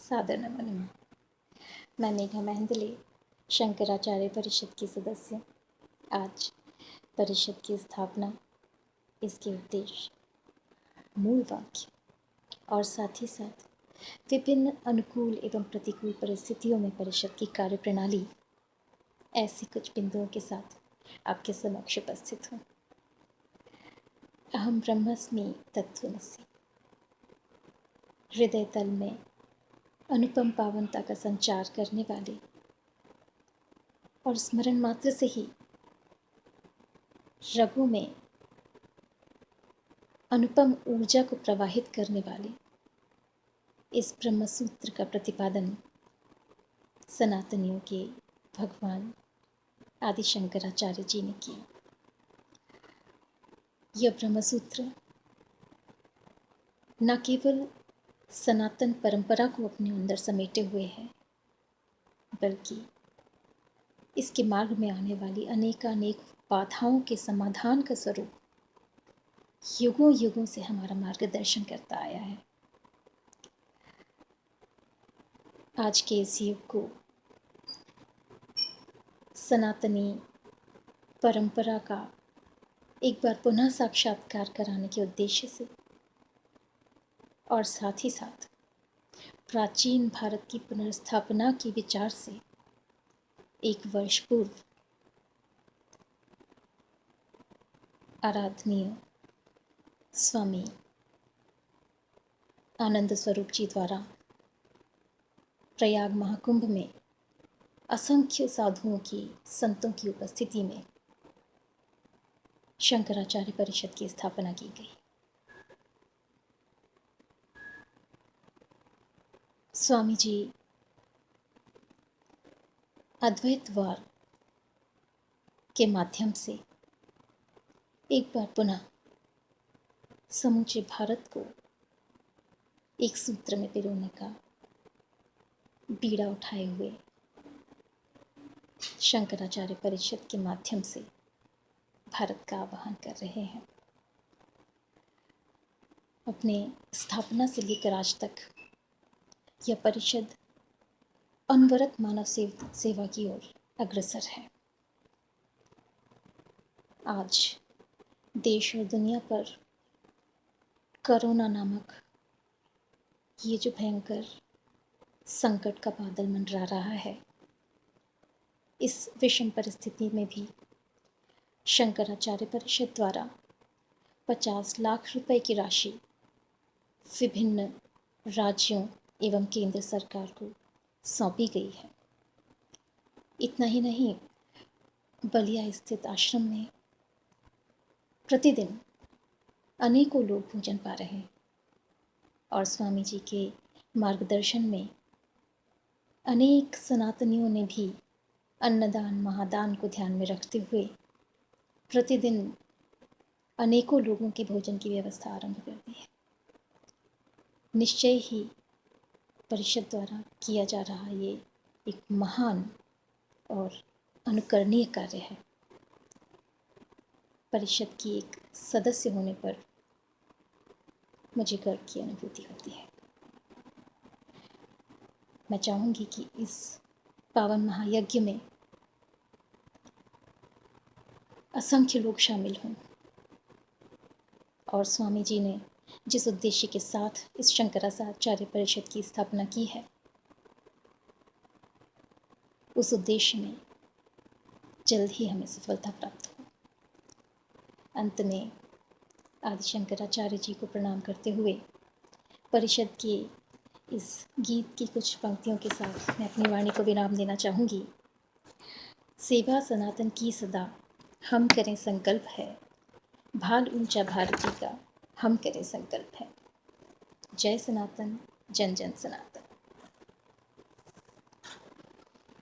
सादर नमन। मैं मेघा मेहंदले, शंकराचार्य परिषद की सदस्य। आज परिषद की स्थापना, इसके उद्देश्य, मूल वाक्य और साथ ही साथ विभिन्न अनुकूल एवं प्रतिकूल परिस्थितियों में परिषद की कार्यप्रणाली, ऐसी कुछ बिंदुओं के साथ आपके समक्ष उपस्थित हूँ। अहम ब्रह्मस्मि तत्त्वमसि। हृदय तल में अनुपम पावनता का संचार करने वाले और स्मरण मात्र से ही रगों में अनुपम ऊर्जा को प्रवाहित करने वाले इस ब्रह्मसूत्र का प्रतिपादन सनातनियों के भगवान आदि शंकराचार्य जी ने किया। यह ब्रह्मसूत्र न केवल सनातन परंपरा को अपने अंदर समेटे हुए है, बल्कि इसके मार्ग में आने वाली अनेकानेक बाधाओं के समाधान का स्वरूप युगों युगों से हमारा मार्गदर्शन करता आया है। आज के इस युग को सनातनी परंपरा का एक बार पुनः साक्षात्कार कराने के उद्देश्य से और साथ ही साथ प्राचीन भारत की पुनर्स्थापना के विचार से 1 वर्ष पूर्व आराधनीय स्वामी आनंद स्वरूप जी द्वारा प्रयाग महाकुंभ में असंख्य साधुओं की, संतों की उपस्थिति में शंकराचार्य परिषद की स्थापना की गई। स्वामी जी अद्वैतवाद के माध्यम से एक बार पुनः समूचे भारत को एक सूत्र में पिरोने का बीड़ा उठाए हुए शंकराचार्य परिषद के माध्यम से भारत का आवाहन कर रहे हैं। अपने स्थापना से लेकर आज तक यह परिषद अनवरत मानव सेवा की ओर अग्रसर है। आज देश और दुनिया पर कोरोना नामक ये जो भयंकर संकट का बादल मंडरा रहा है, इस विषम परिस्थिति में भी शंकराचार्य परिषद द्वारा 50 लाख रुपए की राशि विभिन्न राज्यों एवं केंद्र सरकार को सौंपी गई है। इतना ही नहीं, बलिया स्थित आश्रम में प्रतिदिन अनेकों लोग भोजन पा रहे हैं और स्वामी जी के मार्गदर्शन में अनेक सनातनियों ने भी अन्नदान महादान को ध्यान में रखते हुए प्रतिदिन अनेकों लोगों के भोजन की व्यवस्था आरंभ कर दी है। निश्चय ही परिषद द्वारा किया जा रहा ये एक महान और अनुकरणीय कार्य है। परिषद की एक सदस्य होने पर मुझे गर्व की अनुभूति होती है। मैं चाहूँगी कि इस पावन महायज्ञ में असंख्य लोग शामिल हों और स्वामी जी ने जिस उद्देश्य के साथ इस शंकराचार्य परिषद की स्थापना की है, उस उद्देश्य में जल्द ही हमें सफलता प्राप्त हो। अंत में आदि शंकराचार्य जी को प्रणाम करते हुए परिषद के इस गीत की कुछ पंक्तियों के साथ मैं अपनी वाणी को विराम देना चाहूँगी। सेवा सनातन की सदा हम करें संकल्प है, भाल ऊंचा भारती का हम करें संकल्प है। जय सनातन, जन जन सनातन।